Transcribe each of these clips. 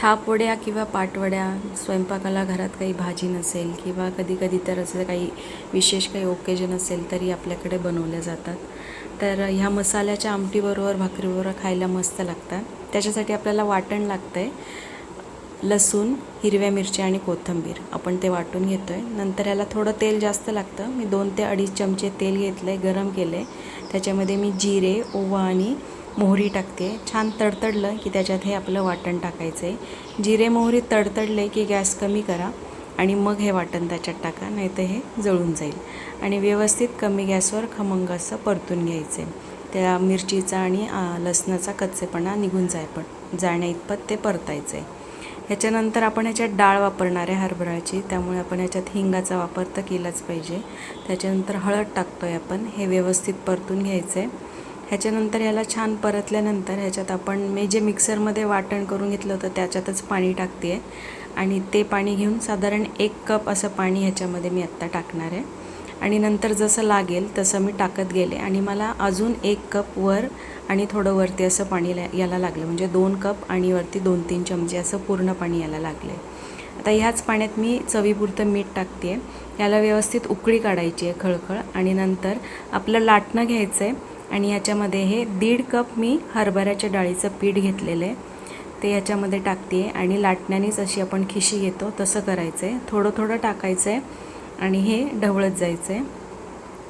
थापवड्या किंवा पाटवड्या स्वयंपाकाला घरात काही भाजी नसेल किंवा कधी कधी तर असं काही विशेष काही ओकेजन असेल तरी आपल्याकडे बनवल्या जातात. तर ह्या मसाल्याच्या आमटीबरोबर भाकरीबरोबर खायला मस्त लागतात. त्याच्यासाठी आपल्याला वाटण लागतं आहे. लसूण, हिरव्या मिरच्या आणि कोथिंबीर आपण ते वाटून घेतो आहे. नंतर याला थोडं तेल जास्त लागतं. मी 2 ते 2.5 चमचे तेल घेतलं आहे, गरम केलं आहे. त्याच्यामध्ये मी जिरे, ओवा आणि मोहरी टाकते. छान तडतडलं की त्याच्यात हे आपलं वाटण टाकायचं आहे. जिरे मोहरी तडतडले की गॅस कमी करा आणि मग हे वाटण त्याच्यात टाका, नाही तर हे जळून जाईल. आणि व्यवस्थित कमी गॅसवर खमंग असं परतून घ्यायचं आहे. त्या मिरचीचा आणि लसणाचा कच्चेपणा निघून जाण्या इतपत ते परतायचं आहे. ह्याच्यानंतर आपण ह्याच्यात डाळ वापरणार आहे हरभऱ्याची, त्यामुळे आपण ह्याच्यात हिंगाचा वापर तर केलाच पाहिजे. त्याच्यानंतर हळद टाकतो आहे आपण. हे व्यवस्थित परतून घ्यायचं आहे. ह्याच्यानंतर ह्याला छान परतल्यानंतर ह्याच्यात मी जे मिक्सरमध्ये वाटण करून घेतलं होतं त्याच्यातच पाणी टाकते आहे आणि ते पाणी घेऊन साधारण 1 कप असं पाणी ह्याच्यामध्ये मी आत्ता टाकणार आहे. आणि नंतर जसं लागेल तसं मी टाकत गेले आणि मला अजून 1 कप वर आणि थोडं वरती असं पाणी याला लागलं. म्हणजे 2 कप आणि वरती 2-3 चमचे असं पूर्ण पाणी यायला लागले. आता ह्याच पाण्यात मी चवीपुरतं मीठ टाकते आहे. याला व्यवस्थित उकळी काढायची आहे खळखळ. आणि नंतर आपलं लाटणं घ्यायचं आहे आणि ह्याच्यामध्ये हे 1.5 कप मी हरभऱ्याच्या डाळीचं पीठ घेतलेलं आहे ते ह्याच्यामध्ये टाकते आहे. आणि लाटण्यानेच अशी आपण खिशी घेतो तसं करायचं आहे. थोडं थोडं टाकायचं आहे आणि हे ढवळत जायचं आहे.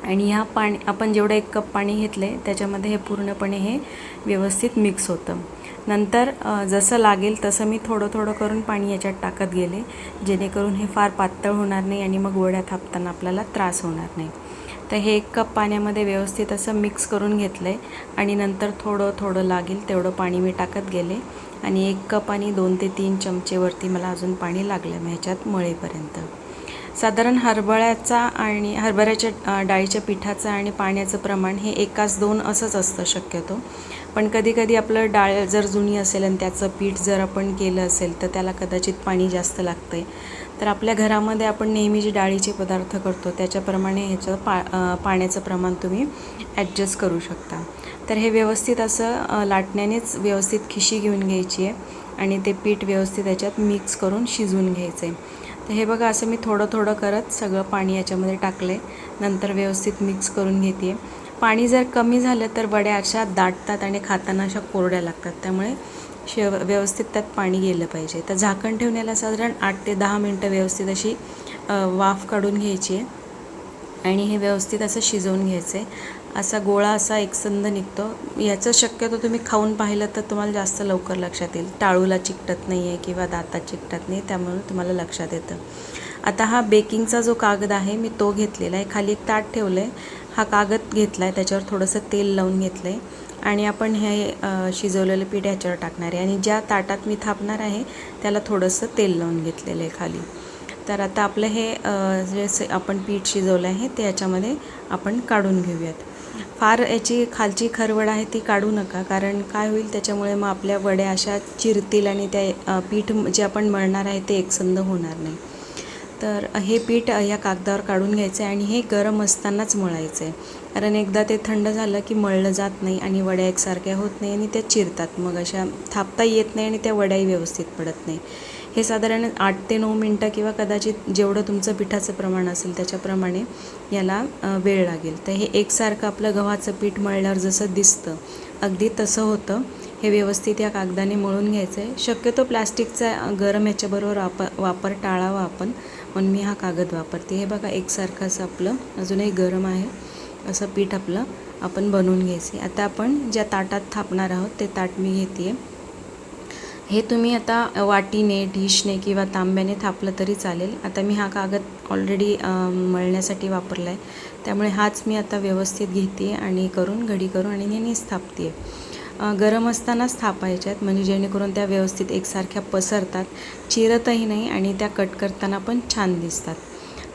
आणि ह्या आपण जेवढं 1 कप पाणी घेतलं आहे त्याच्यामध्ये हे पूर्णपणे हे व्यवस्थित मिक्स होतं. नंतर जसं लागेल तसं मी थोडं थोडं करून पाणी याच्यात टाकत गेले, जेणेकरून हे फार पातळ होणार नाही आणि मग वड्या थापताना आपल्याला त्रास होणार नाही. तर हे 1 कप पाण्यामध्ये व्यवस्थित असं मिक्स करून घेतलं आहे आणि नंतर थोडं थोडं लागेल तेवढं पाणी मी टाकत गेले. आणि 1 कप आणि 2 ते 3 चमचेवरती मला अजून पाणी लागलं मग ह्याच्यात मळेपर्यंत. साधारण हरभऱ्याच्या डाळीच्या पिठाचं आणि पाण्याचं प्रमाण हे 1:2 असंच असतं शक्यतो. पण कधीकधी आपलं डाळ जर जुनी असेल आणि त्याचं पीठ जर आपण केलं असेल तर त्याला कदाचित पाणी जास्त लागतं आहे. तर आपल्या घरामध्ये आपण नेहमी जे डाळीचे पदार्थ करतो त्याच्याप्रमाणे ह्याचं पाण्याचं प्रमाण तुम्ही ॲडजस्ट करू शकता. तर हे व्यवस्थित असं लाटण्यानेच व्यवस्थित खिशी घेऊन घ्यायची आहे आणि ते पीठ व्यवस्थित याच्यात मिक्स करून शिजवून घ्यायचं आहे. तर हे बघा असं मी थोडं थोडं करत सगळं पाणी याच्यामध्ये टाकलं आहे. नंतर व्यवस्थित मिक्स करून घेते आहे. पाणी जर कमी झालं तर वड्या अशा दाटतात आणि खाताना अशा कोरड्या लागतात. त्यामुळे व्यवस्थित त्यात पाणी गेलं पाहिजे. तर झाकण ठेवून याला साधारण 8 ते 10 मिनटं व्यवस्थित अशी वाफ काढून घ्यायची आहे आणि हे व्यवस्थित असं शिजवून घ्यायचं आहे. असा गोळा असा एकसंध निघतो. याचं शक्यतो तुम्ही खाऊन पाहिलं तर तुम्हाला जास्त लवकर लक्षात येईल. टाळूला चिकटत नाही आहे किंवा दातात चिकटत नाही, त्यामुळे तुम्हाला लक्षात येतं. आता हा बेकिंगचा जो कागद आहे मी तो घेतलेला आहे. खाली एक ताट ठेवलं आहे. हा कागद घेतला आहे, त्याच्यावर थोडंसं तेल लावून घेतलं आहे आणि आपण हे शिजवलेलं पीठ ह्याच्यावर टाकणार आहे आणि ज्या ताटात मी थापणार आहे त्याला थोडंसं तेल लावून घेतलेलं आहे खाली. तर आता आपलं हे जे आपण पीठ शिजवलं आहे ते याच्यामध्ये आपण काढून घेऊयात. फार याची खालची खरवड आहे ती काढू नका, कारण काय होईल त्याच्यामुळे मग आपल्या वड्या अशा चिरतील आणि त्या पीठ जे आपण मळणार आहे ते एकसंध होणार नाही. तर हे पीठ या कागदावर काढून घ्यायचं आहे आणि हे गरम असतानाच मळायचं आहे, कारण एकदा ते थंड झालं की मळलं जात नाही आणि वड्या एकसारख्या होत नाही आणि त्या चिरतात, मग अशा थापता येत नाही आणि त्या वड्याही व्यवस्थित पडत नाही. हे साधारण 8 ते 9 मिनटं किंवा कदाचित जेवढं तुमचं पिठाचं प्रमाण असेल त्याच्याप्रमाणे याला वेळ लागेल. तर हे एकसारखं आपलं गव्हाचं पीठ मळल्यावर जसं दिसतं अगदी तसं होतं. हे व्यवस्थित या कागदाने मळून घ्यायचं आहे. शक्यतो प्लॅस्टिकचा गरम ह्याच्याबरोबर वापर टाळावा आपण, म्हणून मी हा कागद वापरते. हे बघा एकसारखं असं आपलं अजूनही गरम आहे असं पीठ आपलं आपण बनवून घ्यायचे. आता आपण ज्या ताटात थापणार आहोत ते ताट मी घेते आहे. हे तुम्ही आता वाटीने, डिशने किंवा तांब्याने थापलं तरी चालेल. आता मी हा कागद ऑलरेडी मळण्यासाठी वापरला आहे, त्यामुळे हाच मी आता व्यवस्थित घेते आणि घडी करून आणि नेहमीच थापते आहे. गरम असतानाच थापायच्यात, म्हणजे जेणेकरून त्या व्यवस्थित एकसारख्या पसरतात, चिरतही नाही आणि त्या कट करताना पण छान दिसतात.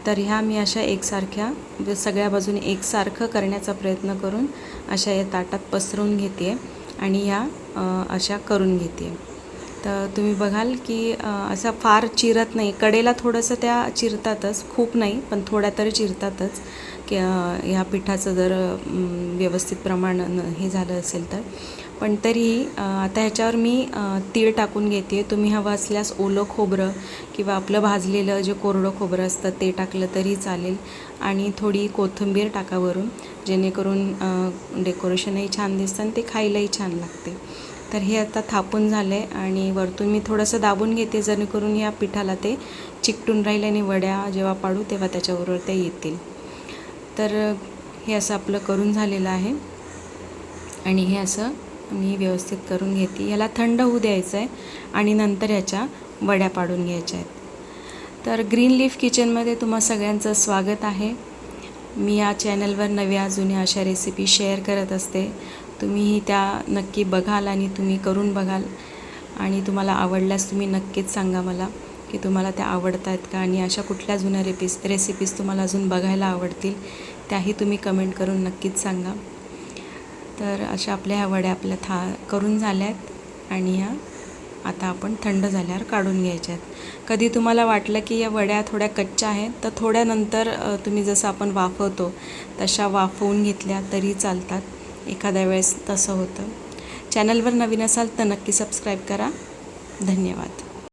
तर ह्या मी अशा एकसारख्या सगळ्या बाजूने एकसारखं करण्याचा प्रयत्न करून अशा या ताटात पसरवून घेते आणि ह्या अशा करून घेते. तर तुम्ही बघाल की असं फार चिरत नाही, कडेला थोडंसं त्या चिरतातच, खूप नाही पण थोड्या तरी चिरतातच की ह्या पिठाचं जर व्यवस्थित प्रमाण हे झालं असेल तर. पण तरीही आता ह्याच्यावर मी तीळ टाकून घेते. तुम्ही हवं असल्यास ओलं खोबरं किंवा आपलं भाजलेलं जे कोरडं खोबरं असतं ते टाकलं तरी चालेल. आणि थोडी कोथिंबीर टाका वरून, जेणेकरून डेकोरेशनही छान दिसतं आणि ते खायलाही छान लागते. तर हे आता थापून झालं आहे आणि वरतून मी थोडंसं दाबून घेते, जेणेकरून या पिठाला ते चिकटून राहील आणि वड्या जेव्हा पाडू तेव्हा त्याच्याबरोबर ते येतील. तर हे असं आपलं करून झालेलं आहे आणि हे असं मी व्यवस्थित करून घेते. याला थंड होऊ द्यायचं आहे आणि नंतर ह्याच्या वड्या पाडून घ्यायच्या आहेत. तर ग्रीन लीफ किचनमध्ये तुम्हा सगळ्यांचं स्वागत आहे. मी या चॅनलवर नव्या जुन्या अशा रेसिपी शेअर करत असते. तुम्हीही त्या नक्की बघाल आणि तुम्ही करून बघाल आणि तुम्हाला आवडल्यास तुम्ही नक्कीच सांगा मला की तुम्हाला त्या आवडत आहेत का, आणि अशा कुठल्या जुन्या रेसिपीज तुम्हाला अजून बघायला आवडतील त्याही तुम्ही कमेंट करून नक्कीच सांगा. तर अशा आपल्या ह्या वड्या आपल्या करून झाल्या आहेत आणि ह्या आता आपण थंड झाल्यावर काढून घ्यायच्या आहेत. कधी तुम्हाला वाटलं की या वड्या थोड्या कच्च्या आहेत तर थोड्यानंतर तुम्ही जसं आपण वाफवतो तशा वाफवून घेतल्या तरी चालतात. एखाद्या वेळेस तसं होतं. चॅनलवर नवीन असाल तर नक्की सबस्क्राईब करा. धन्यवाद.